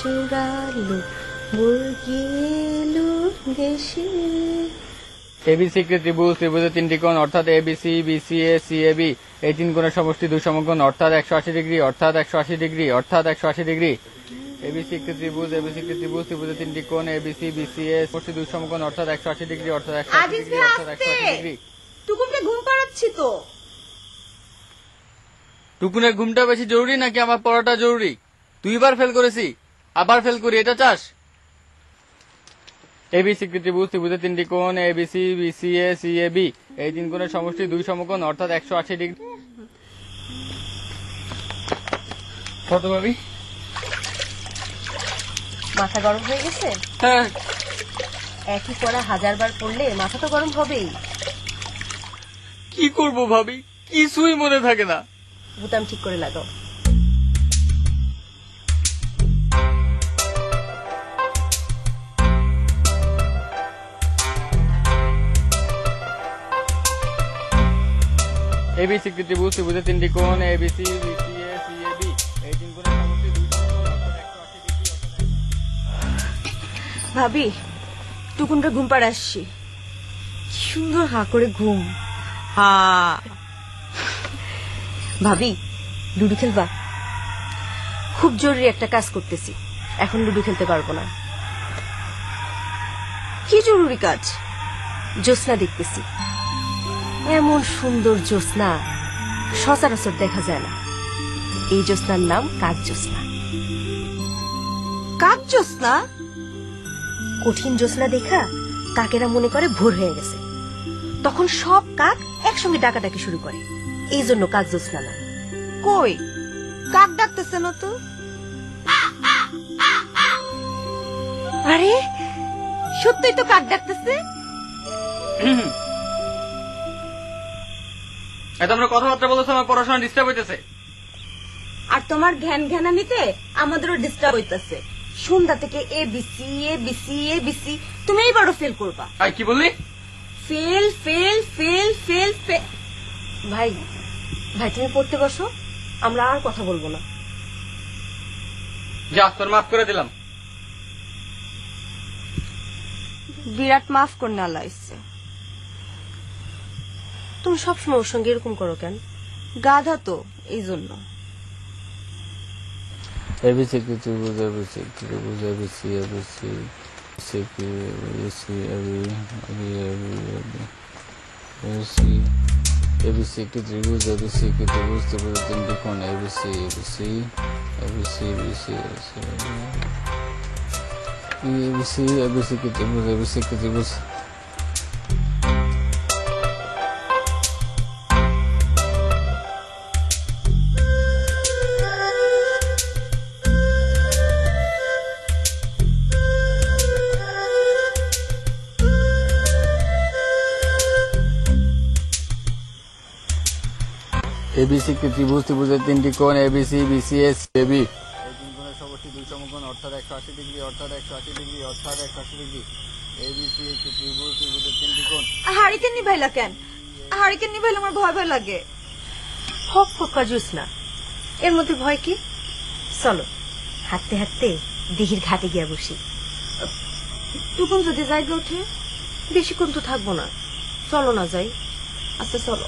জোড়ালো মুরগি এলো দেশে। এবিসি একটি ত্রিভুজ, ত্রিভুজের তিনটি কোণ অর্থাৎ এবিসি, বিসিএ, সিএবি। এই তিন কোণের সমষ্টি দুই সমকোণ অর্থাৎ 180 ডিগ্রি অর্থাৎ 180 ডিগ্রি অর্থাৎ 180 ডিগ্রি। এবিসি একটি ত্রিভুজ, এবিসি একটি ত্রিভুজ, ত্রিভুজের তিনটি কোণ এবিসি, বিসিএ সমষ্টি দুই সমকোণ অর্থাৎ 180 ডিগ্রি অর্থাৎ 180 ডিগ্রি অর্থাৎ 180 ডিগ্রি। টুকুনকে ঘুম পাড়াচ্ছি তো। টুকুনের ঘুমটা বেশি জরুরি নাকি আমার পড়াটা জরুরি? দুইবার ফেল করেছি, আবার ফেল করি, এটা চাস? এবিসি একটি ত্রিভুজ, ত্রিভুজের তিনটি কোণ এবিসি, বিসিএ, সিএবি। এই তিন কোণের সমষ্টি দুই সমকোণ অর্থাৎ 180 ডিগ্রি। কত ভাবি? মাথা গরম হয়ে গেছে? হ্যাঁ। একই পড়া 1000 বার পড়লে মাথা তো গরম হবেই। কি করব ভাবি, কিছুই মনে থাকে না। বোতাম ঠিক করে লাগাও। এবিসি একটি ত্রিভুজ, ত্রিভুজের তিনটি কোণ এবিসি, বিসিএ, সিএবি। এই তিন কোণের সমষ্টি দুই সমকোণ অর্থাৎ 180 ডিগ্রি। ভাবি, টুকুনকে ঘুম পাড়া আসছি। সুন্দর হা করে ঘুম। হা। ভাবি, লুডু খেলবা? খুব জরুরি একটা কাজ করতেছি, এখন লুডু খেলতে পারবো না। কি জরুরি কাজ? জ্যোৎস্না দেখতেছি। এমন সুন্দর জ্যোৎস্না সচরাচর দেখা যায় না। এই জ্যোৎস্নার নাম কাক জ্যোৎস্না। কাক জ্যোৎস্না? কঠিন জ্যোৎস্না দেখা কাকেরা মনে করে ভোর হয়ে গেছে, তখন সব কাক একসঙ্গে ডাকাডাকি শুরু করে, এই জন্য কাক জ্যোৎস্না না। কই কাক ডাকতেছে না তো? আরে সত্যই তো কাক ডাকতেছে। আমরা কথাবার্তা বলতেছি, আমার পড়াশোনা ডিস্টার্ব হইতেছে। আর তোমার জ্ঞান জ্ঞানানিতে আমাদেরও ডিস্টার্ব হইতেছে। সন্ধ্যা থেকে এবিসি এবিসি এবিসি, তুমি এইবারও ফেল করবা। কি বললি? Fail fail fail fail fail. ভাই ভাই তুমি পড়তে বসো, আমরা আর কথা বলবো না। যা, তোর মাফ করে দিলাম। বিরাট মাফ করতে আল্লাহ ইচ্ছে। তুমি সবসময় ওর সঙ্গে এরকম করো কেন? গাধা তো, এই জন্য। এবিসি একটি ত্রিভুজ, এবিসি একটি ত্রিভুজ, এবিসি এবিসি এবিসি এবিসি একটি ত্রিভুজ, এবিসি একটি ত্রিভুজ, ত্রিভুজের তিনটি কোণ ABC, ABC ABC ABC ABC ABC একটি ত্রিভুজ, এবিসি একটি ত্রিভুজ। এবিসি একটি ত্রিভুজ, ত্রিভুজের তিনটি কোণ এবিসি, বিসিএ, সিএবি। এই তিন কোণের সমষ্টি দুই সমকোণ অর্থাৎ 180 ডিগ্রি অর্থাৎ 180 ডিগ্রি অর্থাৎ 180 ডিগ্রি। এবিসি একটি ত্রিভুজ, ত্রিভুজের তিনটি কোণ। হারিকেন নিভাইলা কেন? হারিকেন নিভাইলে আমার ভয় ভয় লাগে। হক ফক্কা জুস না, এর মধ্যে ভয় কি? চলো হাঁটতে হাঁটতে দিঘির ঘাটে গিয়া বসি। টুকুন যদি জায়গা ওঠে, বেশিক্ষণ তো থাকবো না, চলো না যাই। আচ্ছা চলো।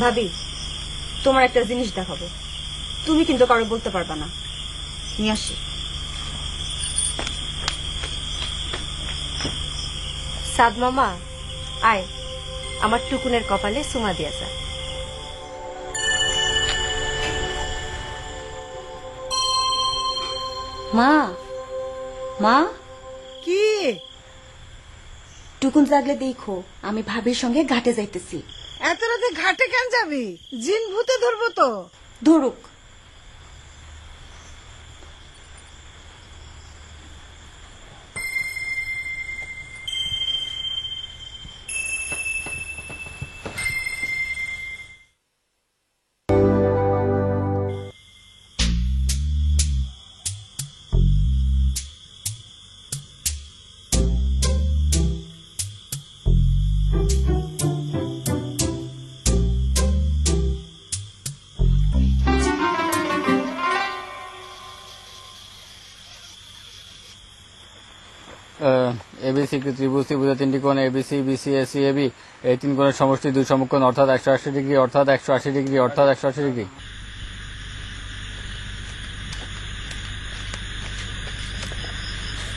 ভাবি, তোমার একটা জিনিস দেখাবো, তুমি কিন্তু কারো বলতে পারবা না। নিয়ে আসি। সাদ মামা আয়, আমার টুকুনের কপালে সুমা দিয়া যা। মা মা, কি? টুকুন জাগলে দেখো আমি ভাবির সঙ্গে ঘাটে যাইতেছি। এত রাতে ঘাটে কেন যাবি? জিন ভূতে ধরবো তো। ধরুক। এবিসি ত্রিভুজ ত্রিভুজের তিনটি কোণ এবিসি বিসিএ সিএবি এই তিন কোণের সমষ্টি দুই সমকোণ অর্থাৎ 180 ডিগ্রি অর্থাৎ 180 ডিগ্রি অর্থাৎ 180 ডিগ্রি।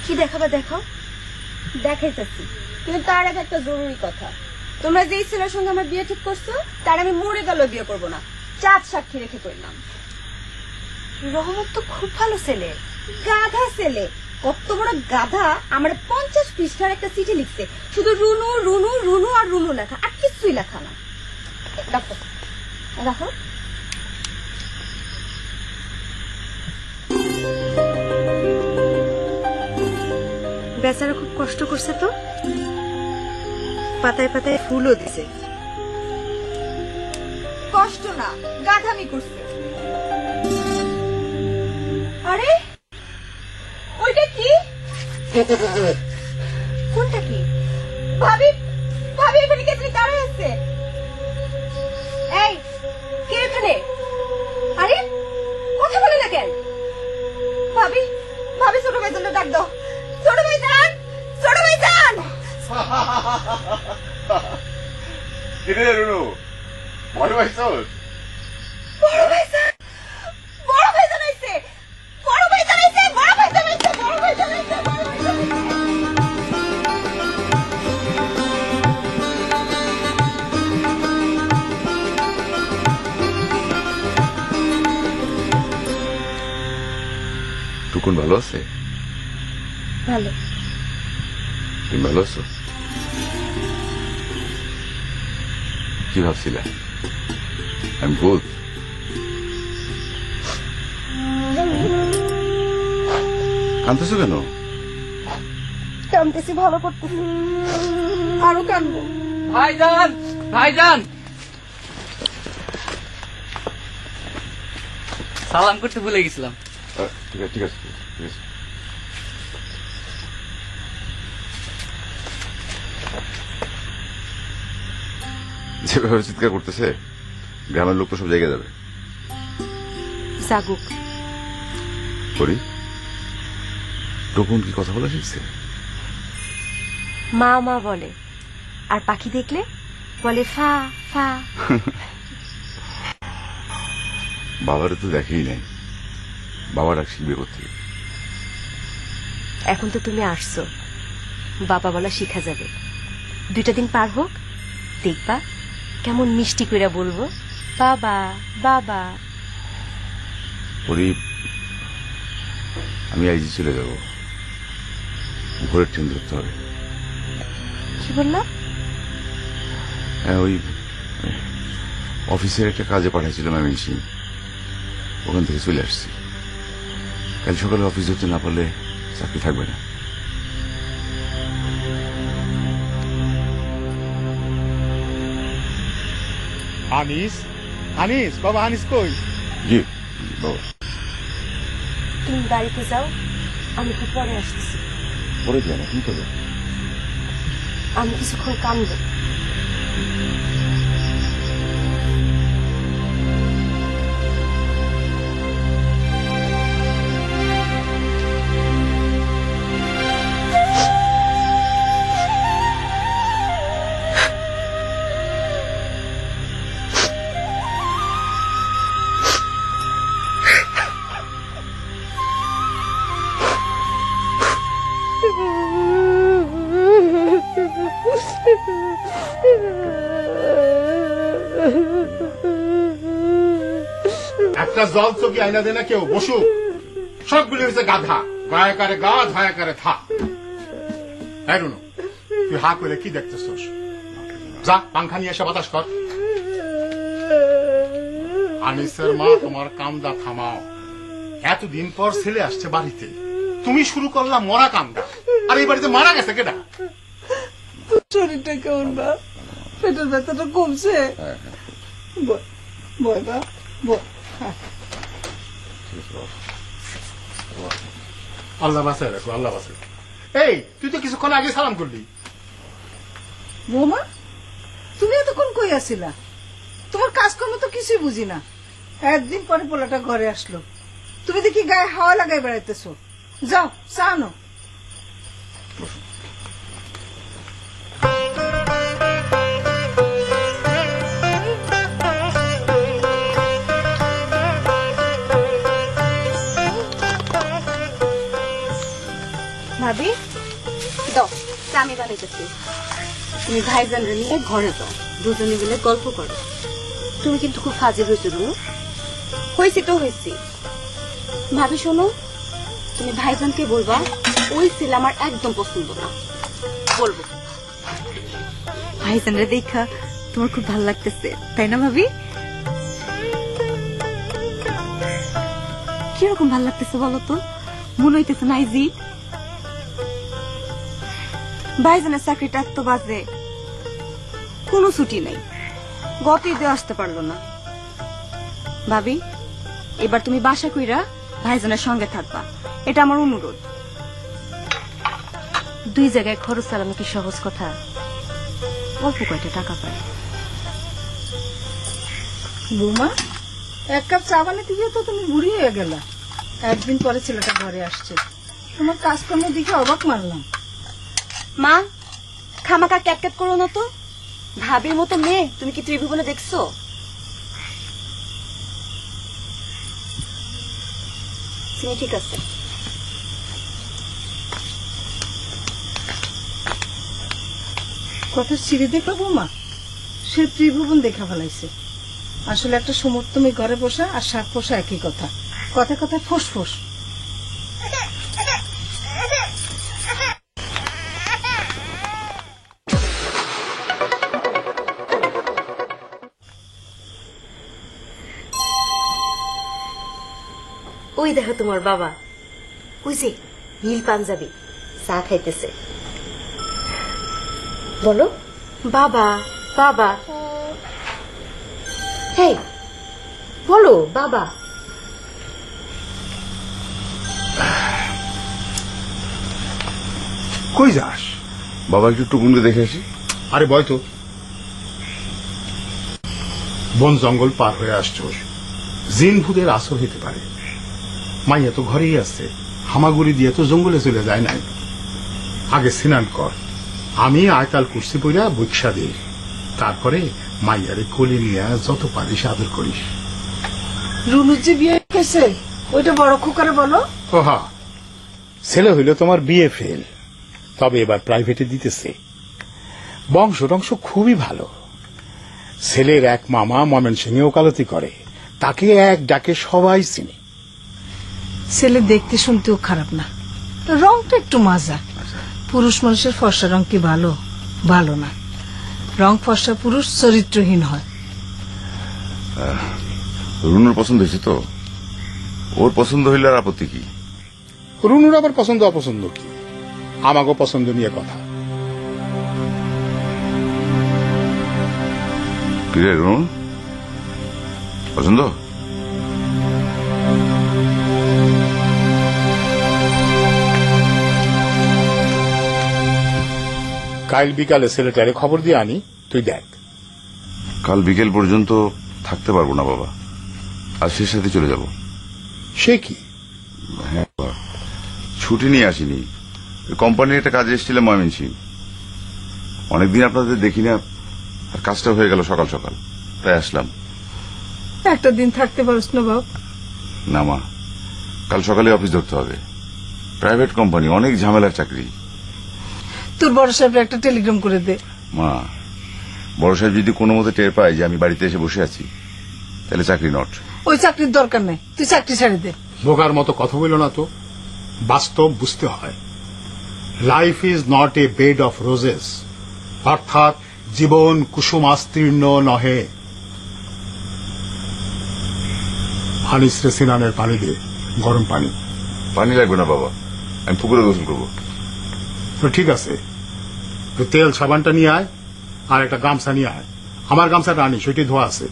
কি দেখাবা দেখো। দেখাইতেছি, কিন্তু তার আগে একটা জরুরি কথা। তোমরা যেই ছেলের সঙ্গে আমার বিয়ে ঠিক করছো তার আমি মরে গেল বিয়ে করবো না, চাঁদ সাক্ষী রেখে করলাম। রহমত তো খুব ভালো ছেলে, গাধা ছেলে। কত বড় গাধা, আমার 50 পৃষ্ঠার একটা চিঠি লিখছে, শুধু রুনু রুনু রুনু আর রুনু লেখা, আর কিছুই লেখা না। দেখো দেখো, বেচারা খুব কষ্ট করছে তো, পাতায় পাতায় ফুলও দিছে। কষ্ট না, গাধামি করছে। আরে ওইটা কি? কোনটা কি? ভাবি ভাবি এখানে কে তুমি দাঁড়িয়ে আছে? এই কে এখানে? আরে কথা বলে না কেন? ভাবি ভাবি ছোট ভাই জন্য ডাক দাও। ছোট ভাই যান, ছোট ভাই যান। কিরে রুনু, বড় ভাই চোস? বড় ভাই যান, বড় ভাই জানাইছে, বড় ভাই জানাইছে, বড় ভাই জানাইছে, বড় ভাই জানাইছে, বড় ভাই জানাইছে। টুকুন ভালো আছে? ভালো। তুমি ভালো আছো? কি ভাবছিলে? আমি ভূত? কাঁদতেছো কেন? কামতেছি, ভালো করতেছি, আরো কানবো। ভাইজান, ভাইজান, সালাম করতে ভুলে গেছিলাম। ঠিক আছে ঠিক আছে ঠিক আছে। যেভাবে চিৎকার করতেছে গ্রামের লোক তো সব জায়গায় যাবে। জাগুক। করি টুকুন কি কথা বলা শিখছে? মা মা বলে, আর পাখি দেখলে বলে ফা ফা। বাবারে তো দেখেই নাই, বাবা ডাক শিখবে কোথেকে? এখন তো তুমি আসছো, বাবা বলা শিখা যাবে। 2টা দিন পার হোক, দেখবা কেমন মিষ্টি কইরা বলবো বাবা বাবা। করি আমি আইজি চলে যাব, ভোরের ট্রেন ধরতে হবে। কি বললাম? হ্যাঁ, ওই অফিসের একটা কাজে পাঠাইছিলাম আমি, ওখান থেকে চলে আসছি। কাল সকালে অফিস ধরতে না পারলে চাকরি থাকবে না। আনিস, আনিস বাবা, আনিস কই? জি বাবা। তুমি বাড়িতে যাও, আমি খুব পরে আসতেছি। পরে যাও না, কি করবে? আমি কিছুক্ষণ কাঁদবো। একটা জল চকি আইনা দে না কেউ, বসুক। সবগুলি হয়েছে গাধা, গায়কারে গা ধায়াকারে থা। হ্যাঁ রুনু, তুই হা করে কি দেখতেছস? যা পাংখা নিয়ে এসে বাতাস কর। আনিসের মা, তোমার কান্দা থামাও। এতদিন পর ছেলে আসছে বাড়িতে, তুমি শুরু করলা মরা কান্দা। আর এই বাড়িতে মারা গেছে কেডা? শরীরটা কেমন বা? পেটের ব্যথাটা কমছে? বয় বা বয়। আল্লাহ বাসায় রাখো, আল্লাহ বাসায়। এই তুই তো কিছুক্ষণ আগে সালাম করলি। বৌমা, তুমি এতক্ষণ কই আসিলা? তোমার কাজকর্ম তো কিছুই বুঝি না। একদিন পরে পোলাটা ঘরে আসলো, তুমি দেখি গায়ে হাওয়া লাগাই বেড়াইতেছো। যাও চা আনো। বসুন। পাঠাইতেছি, তুমি ভাইজানরা নিয়ে ঘরে যাও, দুজনে মিলে গল্প করো। তুমি কিন্তু খুব ফাজিল হয়েছো রুনু। হয়েছি তো হয়েছি। ভাবি শোনো, তুমি ভাইজানকে বলবা ওই ছেলে আমার একদম পছন্দ না। বলবো ভাইজানরা দেখা তোমার খুব ভালো লাগতেছে, তাই না ভাবি? কিরকম ভালো লাগতেছে বলো তো? মনে হইতেছে না ইজি ভাইজানের চাকরিটা এত বাজে, কোনো ছুটি নেই, গত ঈদে আসতে পারলো না। ভাবি এবার তুমি বাসা কইরা ভাইজানের সঙ্গে থাকবা, এটা আমার অনুরোধ। দুই জায়গায় খরচ চালানো কি সহজ কথা? অল্প কয়টা টাকা পায়। বৌমা, এক কাপ চা বানাতে গিয়ে তো তুমি বুড়ি হয়ে গেলা। একদিন পরে ছেলেটা ঘরে আসছে, তোমার কাজকর্ম দেখে অবাক মানলাম। মা খামাকা ক্যাটক্যাট করো না তো, ভাবির মতো মেয়ে তুমি কি ত্রিভুবনে দেখছো? ঠিক আছে, কথা ছিঁড়ে দেখো বৌমা, সে ত্রিভুবন দেখা ফেলাইছে। আসলে একটা সমর্থমী ঘরে বসা আর সাত পোষা একই কথা, কথা কথা ফোস ফোস। ওই দেখো তোমার বাবা, ওই যে নীল পাঞ্জাবি চা খাইতেছে। বলো বাবা বাবা, হেই বলো বাবা। কই যাস? বাবা একটু টুকুনকে দেখে আসি। আরে বয় তো, বন জঙ্গল পার হয়ে আসছোস, জিন ভূতের আসর হইতে পারে। মাইয়া তো ঘরেই আছে, হামাগুড়ি দিয়ে তো জঙ্গলে চলে যায় নাই। আগে স্নান কর, আমি আয়তাল কুর্সি পইরা বৈক্ষা দিই, তারপরে মাইয়ারে কোলে নিয়ে যত পারিস আদর করিস। রুনুর যে বিয়ে হয়েছে ওইটা বড় খোকারে বলো। ওহা, ছেলে হইল তোমার বিয়ে ফেল, তবে এবার প্রাইভেটে দিতেছে। বংশ টংশ খুবই ভালো। ছেলের এক মামা ময়মনসিংহে ওকালতি করে, তাকে এক ডাকে সবাই চিনে। ছেলে দেখতে শুনতেও খারাপ না, রংটা একটু মাজা। পুরুষ মানুষের ফর্সা রং কি ভালো? ভালো না। রং ফর্সা পুরুষ চরিত্রহীন হয়। রুনুর পছন্দ হয়েছে তো? ওর পছন্দ হইলে আর আপত্তি কি? রুনুর আবার পছন্দ অপছন্দ কি? আমাকেও পছন্দ নিয়ে কথা। কিরে রুনু, পছন্দ? কাল বিকালে ছেলেটারে খবর দিয়ে আনি, তুই দেখ। কাল বিকেল পর্যন্ত থাকতে পারবো না বাবা, আজ সে সাথে চলে যাব। সে কি? হ্যাঁ বাবা, ছুটি নিয়ে আসিনি, কোম্পানির একটা কাজে এসেছিলাম ময়মনসিংহ। অনেকদিন আপনাদের দেখি না, আর কাজটা হয়ে গেল সকাল সকাল, তাই আসলাম। একটা দিন থাকতে পারস না বাপ? না মা, কাল সকালে অফিস ধরতে হবে। প্রাইভেট কোম্পানি, অনেক ঝামেলার চাকরি। তোর বড় সাহেবের একটা টেলিগ্রাম করে দে। মা, বড় সাহেব যদি কোনো মতে টের পায় যে আমি বাড়িতে এসে বসে আছি, তাহলে চাকরি নট। ওই চাকরির দরকার নেই, তুই চাকরি ছাড়ে দে। বোকার মতো কথা বলল না তো, বাস্তব বুঝতে হয়। Life is not a bed of roses, অর্থাৎ জীবন কুসুমাস্তীর্ণ নহে। হানিসরে সিনানের পানি দে, গরম পানি। পানি লাগবে না বাবা, আমি পুকুরে গোসল করবো। তো ঠিক আছে, তো তেল সাবানটা নিয়ে আয়, আর একটা গামছা নিয়ে আয়। আমার গামছাটা আনি, সেটি ধোয়া আছে।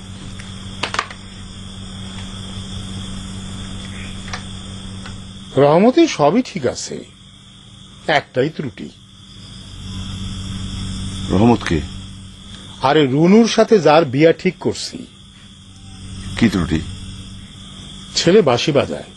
রহমতে সবই ঠিক আছে, একটাই ত্রুটি। রহমতকে? আরে রুনুর সাথে যার বিয়া ঠিক করছি। কি ত্রুটি? ছেলে বাঁশি বাজায়।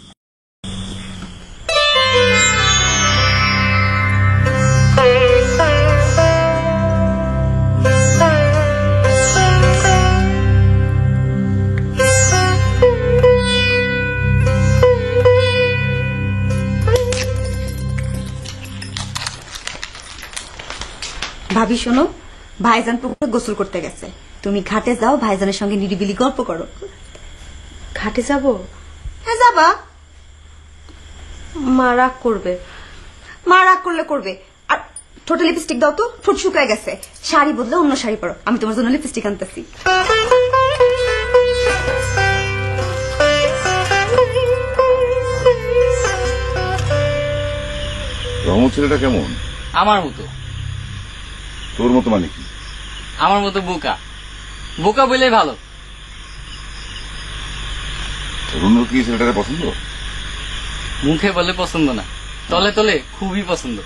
ভাবি শোনো, ভাইজান পুকুরে গোসল করতে গেছে, তুমি ঘাটে যাও, ভাইজানের সঙ্গে নিরিবিলি গল্প করো। ঘাটে যাব? হ্যাঁ যাবা। মা রাগ করবে। মা রাগ করলে করবে। আর ঠোঁটে লিপস্টিক দাও তো, ঠোঁট শুকায় গেছে। শাড়ি বদলে অন্য শাড়ি পরো, আমি তোমার জন্য লিপস্টিক আনতেছি। রহমত ছেলেটা কেমন? আমার মতো। তোর মতো মানে কি? আমার মতো বোকা। বোকা বললেই ভালো। তোর অন্য কি ছেলেটাকে পছন্দ? মুখে বলে পছন্দ না, তলে তলে খুবই পছন্দ।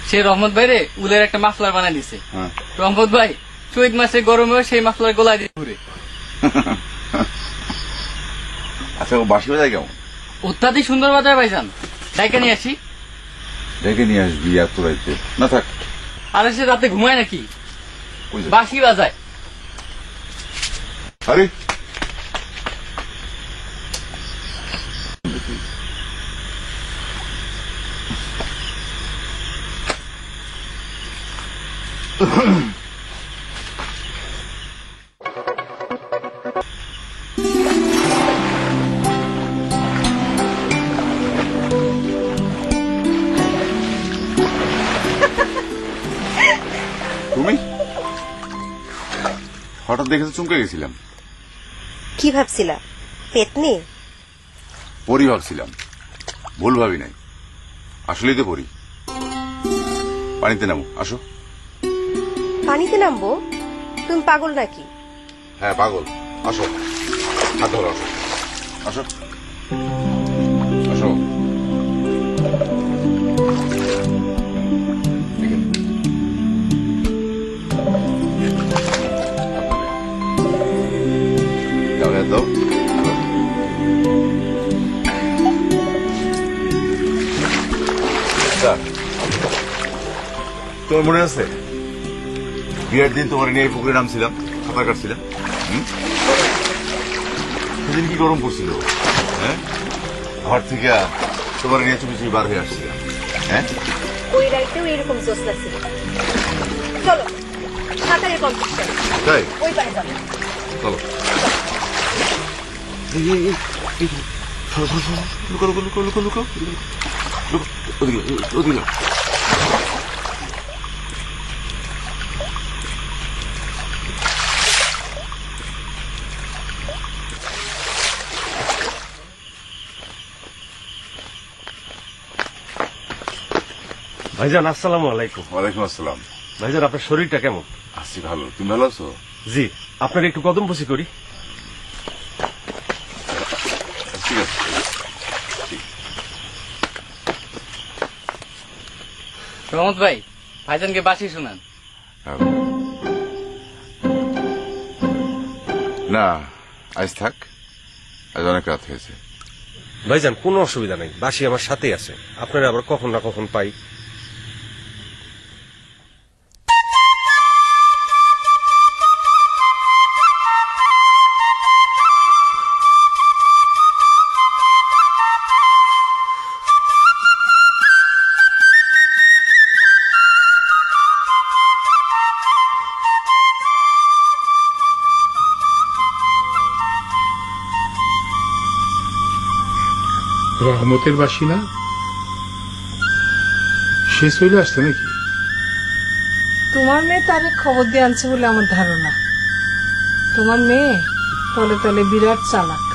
সে রহমত ভাইরে উলের একটা মাফলার বানাই দিছে। হ্যাঁ। রহমত ভাই চৈত মাসে গরমে সেই মাফলার গলায় দিয়ে ঘুরে। আচ্ছা, ও বাসি বাজায় কেমন? অত্যাধিক সুন্দর বাজায় ভাইজান, ডাইকা নিয়ে আসি। ডেকে নিয়ে আসবি এত রাইতে? না থাক। আর সে রাতে ঘুমায় নাকি? ওই যে। বাঁশি বাজায়। আরে তুমি হঠাৎ দেখে তো চমকে গেছিলাম। কি ভাবছিলা? পেতনি? পরি ভাবছিলাম, ভুল ভাবি নাই, আসলেই তো পরি। পানিতে নামো, আসো। পানিতে নামবো? তুমি পাগল নাকি? হ্যাঁ পাগল, আসো। হাত ধরো, আসো আসো আসো। দেখে নিন। দাও, হাত দাও। তোমার মনে আছে বিয়ের দিন তোমার নিয়ে পুকুরে নামছিলাম, সাঁতার কাটছিলাম? সেদিন কি গরম পড়ছিল? হ্যাঁ, ঘর থেকে তোমার নিয়ে চুপি চুপি বার হয়ে আসছিলাম। হ্যাঁ, ওই রাইতেও এরকম জোসলা ছিল। চলো সাঁতারের কম্পিটিশন। তাই ওই পারে যাবো। চলো। লুকাও লুকাও লুকাও লুকাও লুকাও লুকাও, ওদিকে ওদিকে। ভাইজান আসসালামু আলাইকুম। ওয়ালাইকুম আসসালাম। ভাইজান আপনার শরীরটা কেমন? আছি ভালো, তুমি ভালো আছো? জি, আপনার একটু কদম বসি করি। ঠিক আছে। রহমত ভাই, ভাইজানকে বাঁশি শোনান। না, আজ থাক, আজ অনেক রাত হয়েছে। ভাইজান কোনো অসুবিধা নেই, বাসি আমার সাথেই আছে, আপনারা আবার কখন না কখন পাই। রহমতের বাসি না? সে চলে আসছে নাকি? তোমার মেয়ে তারে খবর দিয়ে আনছে বলে আমার ধারণা। তোমার মেয়ে তলে তলে বিরাট চালাক।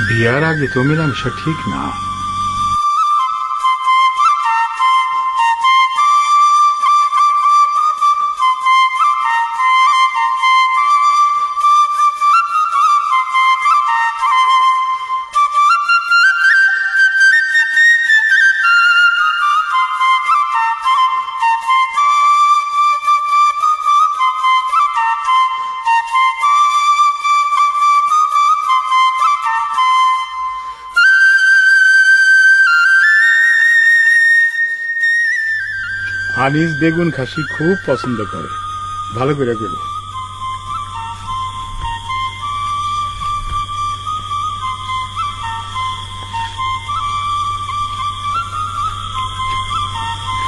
বিয়ার আগে তো মেলামেশা ঠিক না। আনিস বেগুন খাসি খুব পছন্দ করে, ভালো করে করো।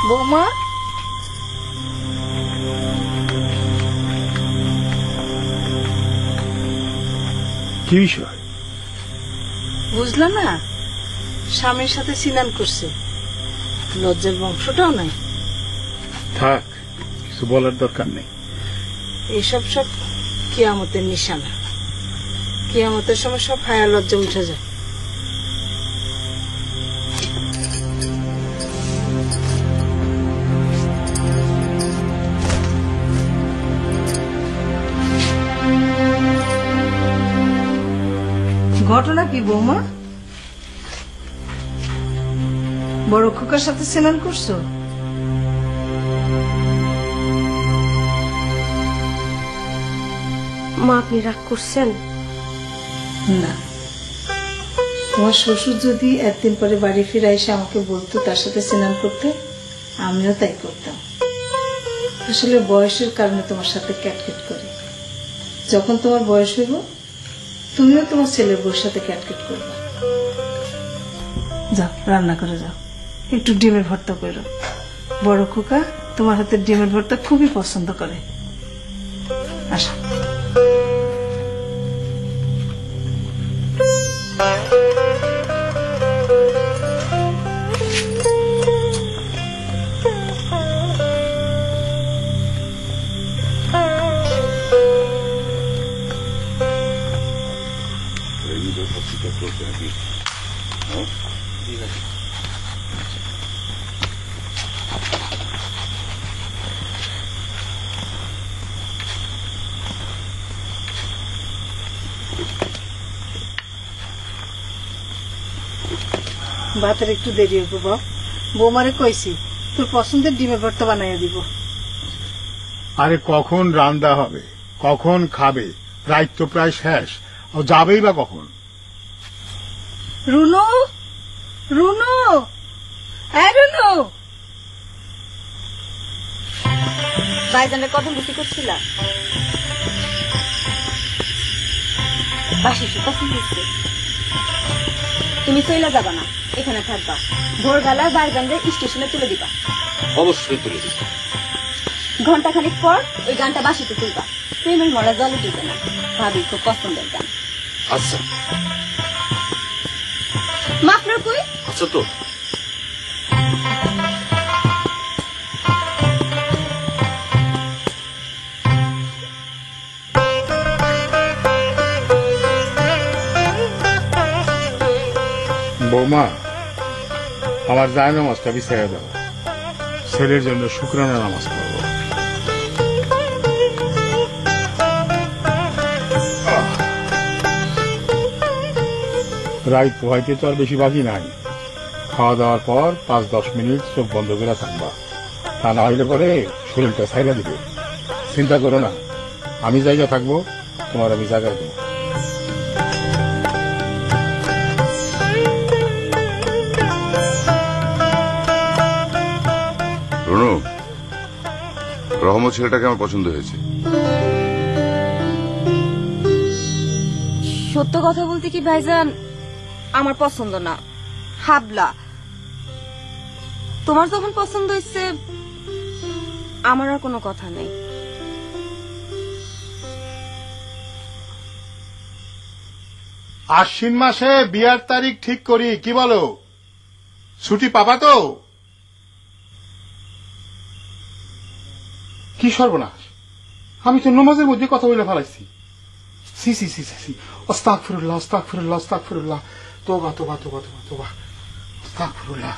বৌমা, কি বিষয়? বুঝলা না, স্বামীর সাথে সিনান করছে, লজ্জার বংশটাও নাই। থাক, কিছু বলার দরকার নেই। এইসব সব কিয়ামতের নিশানা। কিয়ামতের সময় সব হায়া লজ্জা উঠে যায়। ঘটনা কি বৌমা? বড় খোকার সাথে স্নান করছো? মা আপনি রাগ করছেন? না, তোমার শ্বশুর যদি একদিন পরে বাড়ি ফিরে এসে আমাকে বলতো তার সাথে স্নান করতে, আমিও তাই করতাম। আসলে বয়সের কারণে তোমার সাথে ক্যাটকেট করি। যখন তোমার বয়স হইব, তুমিও তোমার ছেলের বউর সাথে ক্যাটকেট করবে। যাও, রান্না করে যাও, একটু ডিমের ভর্তা করো। বড় খোকা তোমার হাতের ডিমের ভর্তা খুবই পছন্দ করে। আসো। ভাতের একটু দেরি হইব বাপ, বৌমারে কইছি তোর পছন্দের ডিমের ভর্তা বানাইয়া দিব। আরে কখন রান্না হবে, কখন খাবে? রাত তো প্রায় শেষ, ও যাবেই বা কখন? রুনু, রুনু, হ্যাঁ রুনু। ভাইজানের কত লুচি করছিলা? বাসি পছন্দ হচ্ছে। তুমি চইলা যাবা না, এখানে থাকবা। ভোরবেলা ভাইজানদের স্টেশনে তুলে দিবা। অবশ্যই তুলে দিব। ঘন্টাখানিক পর ওই গানটা বাসিতে তুলবা। প্রেমের মরা জলে দিবে না, ভাবির খুব পছন্দের গান। আচ্ছা মাফলার কই? আচ্ছা তো বৌমা, আমার যায় নামাজটা বিছাইয়া দাও, ছেলের জন্য শুকরানা নামাজ পড়বো। রাত হইতে তো আর বেশি বাকি নাই। খাওয়া দাওয়ার পর 5-10 মিনিট চোখ বন্ধ করে থাকবা, তা না হইলে পরে শরীরটা ছাইরা দিবে। চিন্তা করো না, আমি জায়গা থাকবো, তোমার আমি জায়গায় দেবো। রুনু, রহমত ছেলেটাকে আমার পছন্দ হয়েছে। সত্য কথা বলতে কি ভাইজান, আমার পছন্দ না, হাবলা। তোমার যখন পছন্দ হয়েছে, আমার আর কোনো কথা নেই। আশ্বিন মাসে বিয়ার তারিখ ঠিক করি, কি বলো? ছুটি পাবা তো? কি সর্বনাশ, আমি তো নমাজের মধ্যে কথা বলে ফেলাইছি। সি সি সি সি, আস্তাগফিরুল্লাহ, আস্তাগফিরুল্লাহ, আস্তাগফিরুল্লাহ, তোবা তোবা তোবা তোবা তোবা, আস্তাগফিরুল্লাহ।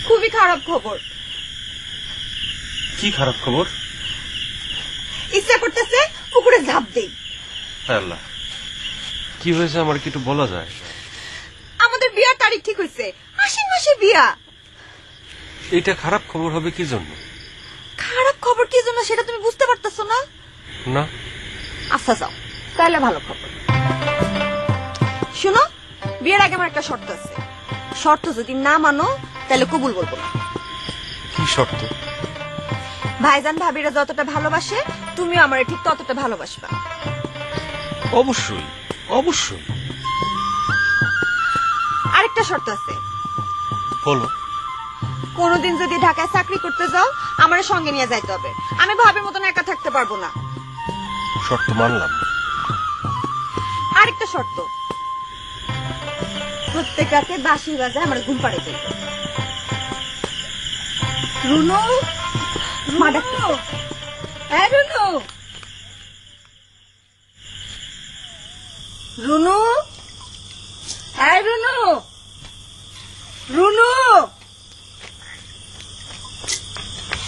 খুবই খারাপ খবর। কি খারাপ খবর? ইচ্ছা করতেছে পুকুরে ঝাঁপ দেই। আল্লাহ, কি হয়েছে আমার কি একটু বলা যায়? আমাদের বিয়ার তারিখ ঠিক হয়েছে, আশ্বিন মাসে বিয়া। এটা খারাপ খবর হবে কি জন্য? খারাপ খবর কি জন্য সেটা তুমি বুঝতে পারতেছো না? না। আচ্ছা যাও, তাহলে ভালো খবর শুনো। বিয়ের আগে আমার একটা শর্ত আছে, শর্ত যদি না মানো তাহলে কবুল বলবো না। কি শর্ত? ভাইজান ভাবিরা যতটা ভালোবাসে, তুমিও আমারে ঠিক ততটা ভালোবাসবা। অবশ্যই অবশ্যই। আরেকটা শর্ত আছে। বলো। কোনোদিন যদি ঢাকায় চাকরি করতে যাও আমার সঙ্গে নিয়ে যাইতে হবে। আমি ভাবের মতন একা থাকতে পারবো না। শর্ত মানলাম। আরেকটা শর্ত, প্রত্যেক রাতে বাঁশি বাজায় আমার ঘুম পাড়ে যাইবে। রুনু, মা ডাকতেছে। হ্যাঁ রুনু, রুনু, হ্যাঁ রুনু, রুনু।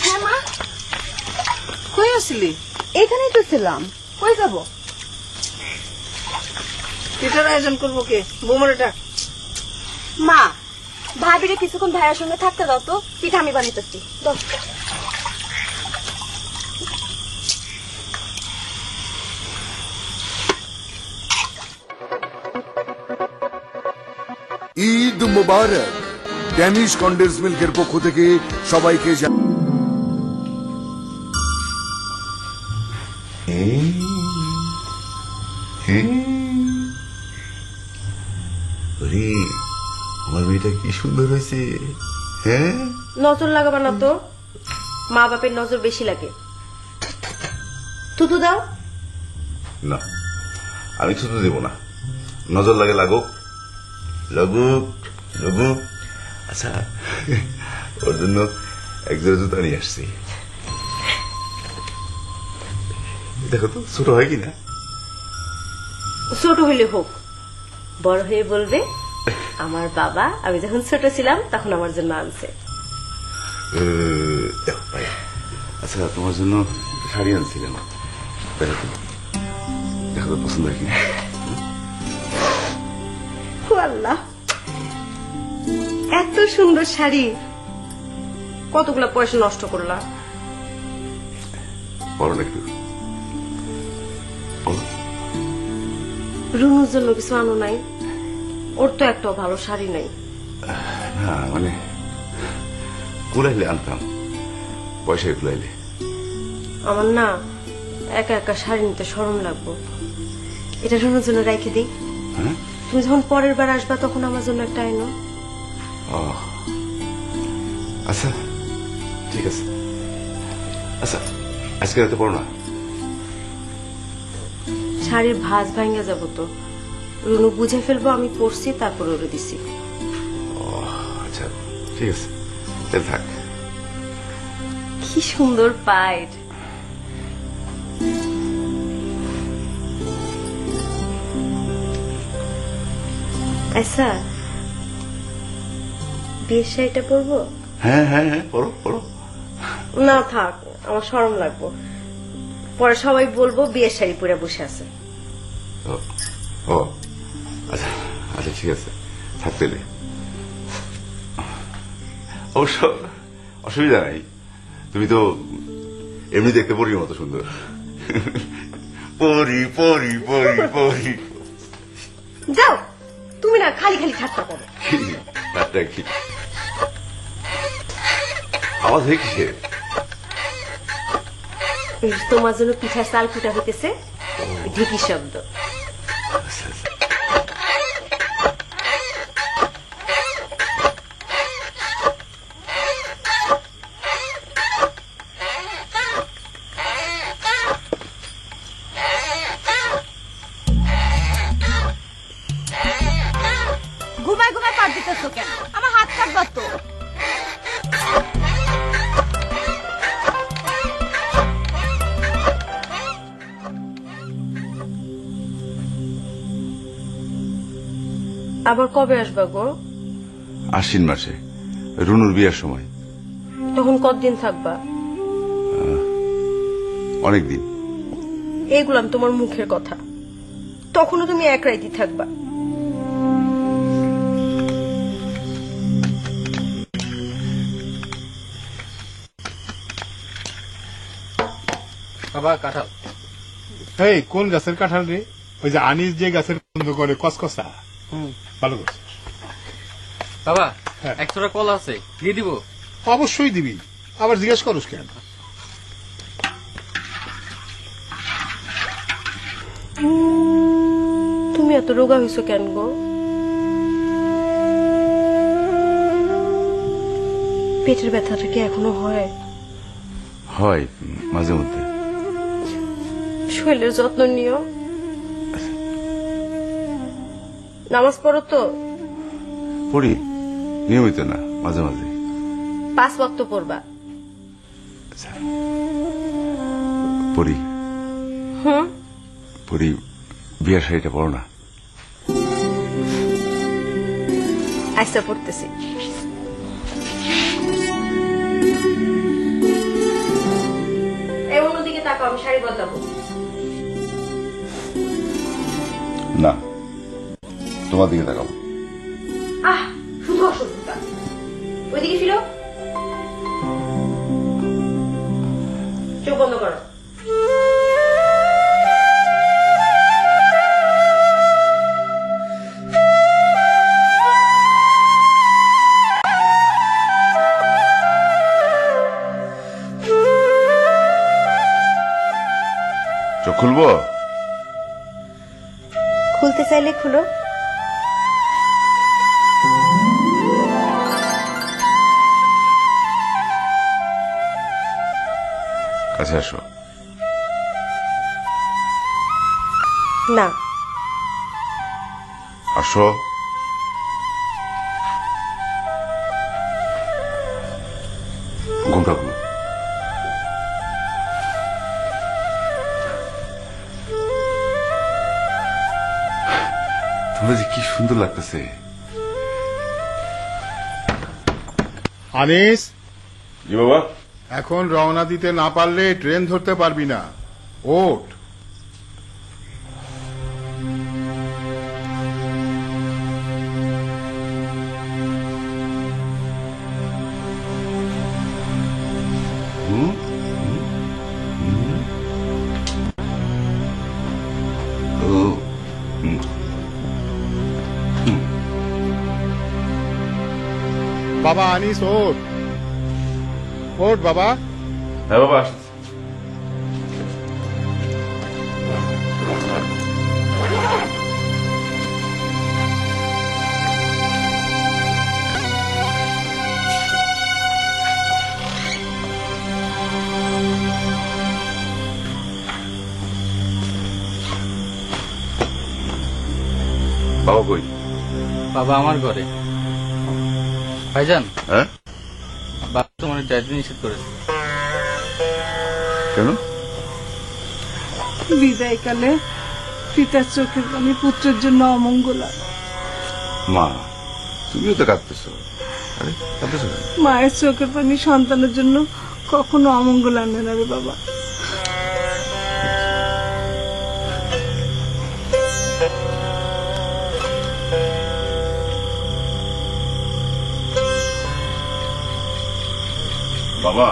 হ্যাঁ মা, কই আসলি? এখানেই তো ছিলাম। কই যাবো? পিঠার আয়োজন করবো কে? বোমারেটা। মা, ভাবিরে কিছুক্ষণ ভাইয়ের সঙ্গে থাকতে দাও তো, পিঠা আমি বানাইতেছি। দাও। ঈদ মুবারক। ড্যানিশ কন্ডেন্স মিল্কের পক্ষ থেকে সবাইকে আমার মেয়েটা কি সুন্দর হয়েছে। হ্যাঁ, নজর লাগাবা না তো, মা বাপের নজর বেশি লাগে। থুতু দাও। না, আমি ছুতো দেব না। নজর লাগে লাগুক, লাগুক, লাগুক। আচ্ছা, ওর জন্য এক জোড়া জুতা নিয়ে আসছি। দেখো তো ছোট হয় কিনা। ছোট হইলে হোক, বড় হয়ে বলবে আমার বাবা আমি যখন ছোট ছিলাম তখন আমার জন্য আনছে। দেখো ভাই, আচ্ছা তোমার জন্য শাড়ি আনছিলাম। দেখো তো, দেখো তো পছন্দ হয় কিনা। আল্লাহ, এত সুন্দর শাড়ি, কতগুলা পয়সা নষ্ট করলা। বলো না একটু। রুনুর জন্য কিছু আনো নাই? ওর তো একটা ভালো শাড়ি নাই। না মানে কুলাইলে আনতাম, পয়সায় কুলাইলে। আমার না একা একা শাড়ি নিতে শরম লাগবো। এটা রুনুর জন্য রেখে দিই। হ্যাঁ, তুমি যখন পরের বার আসবা তখন আমার জন্য একটা আইনো। আচ্ছা ঠিক আছে। আচ্ছা আজকে রাতে পড়ো না। শাড়ির ভাঁজ ভাঙ্গা যাবো তো, রুনু বুঝে ফেলবো আমি পড়ছি, তারপর ওরে দিছি। আচ্ছা ঠিক আছে, তাহলে থাক। কি সুন্দর পাইট। আচ্ছা, বিয়ের শাড়িটা পরবো? হ্যাঁ হ্যাঁ হ্যাঁ, পড়ো পড়ো। না থাক, আমার শরম লাগবো। পরে সবাই বলবো বিয়ের শাড়ি পরে বসে আছে। ও আচ্ছা আচ্ছা ঠিক আছে, থাক পেলে। অবশ্য অসুবিধা নাই, তুমি তো এমনি দেখতে পরির মতো সুন্দর। পরি পরি পরি পরি। যাও, তুমি না খালি খালি ঠাট্টা করো। তারটা কি আওয়াজ হয়ে কিসে? তোমার জন্য পিঠার চাল ফুটা হইতেছে, ঢেকি শব্দ। আচ্ছা আচ্ছা। ঘুমায় ঘুমায় পার দিতেছো কেন? আমার হাত কাটবা তো। আবার কবে আসবা গো? আশ্বিন মাসে, রুনুর বিয়ার সময়। তখন কতদিন থাকবা? অনেকদিন। এগুলাম তোমার মুখের কথা, তখনও তুমি এক রাইতেই থাকবা। বাবা কাঁঠাল। এই কোন গাছের কাঁঠাল রে? ওই যে আনিস যে গাছের বন্ধ করে কসকসা। ভালো করছে বাবা, হ্যাঁ। একশোটা কলা আছে, দিয়ে দিব? অবশ্যই দিবি, আবার জিজ্ঞেস করস কেন? তুমি এত রোগা হইছো কেন গো? পেটের ব্যথাটা কি এখনো হয়? হয় মাঝে মধ্যে। শরীরের যত্ন নিও। নামাজ পড়ো তো? পড়ি, নিয়মিত না, মাঝে মাঝে। 5 ওয়াক্ত পড়বা। পড়ি পড়ি, বিয়ার শাড়িটা পড়ো না। আচ্ছা পড়তেছি। এই অন্যদিকে তাকাও, আমি শাড়ি বদলাবো। না, তোমার দিকে তাকাবো। শুধু অসুবিধা। ওইদিকে ফিরো, চোখ বন্ধ করো। চোখ খুলবো? খুলতে চাইলে খুলো। কাছে আসো। না। আসো। ঘুমটা খুলো। তোমার যে কি সুন্দর লাগতেছে। আনিস, জি বাবা। এখন রওনা দিতে না পারলে ট্রেন ধরতে পারবি না। ওঠ। বাবা আনিস, ওঠ ওঠ বাবা। হ্যাঁ বাবা, আসছি। বাবা কই? বাবা আমার ঘরে। ভাইজান, হ্যাঁ বাবা তোমার যাইতে নিষেধ করেছে। কেন? বিদায়কালে পিতার চোখের পানি পুত্রের জন্য অমঙ্গলা। মা, তুমিও তো কাঁদতেছো। আরে কাঁদতেছো কেন? মায়ের চোখের পানি সন্তানের জন্য কখনো অমঙ্গল আনে না রে বাবা। বাবা,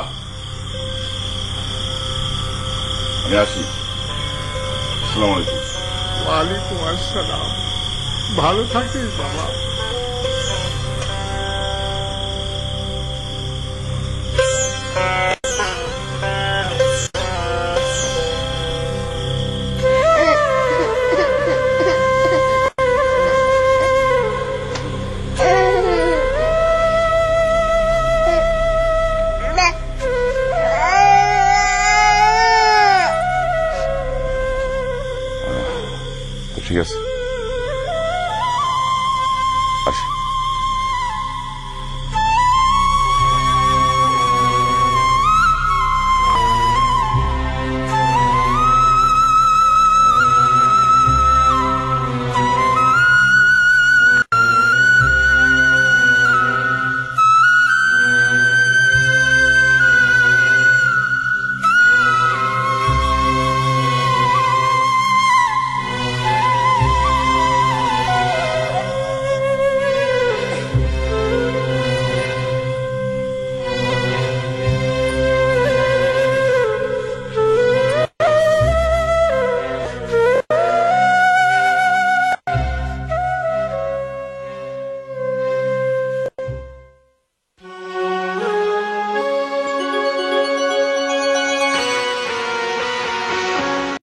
আমি আসি। আসসালামু আলাইকুম। ওয়ালাইকুম আসসালাম। ভালো থাকিস বাবা। ঠিক আছে।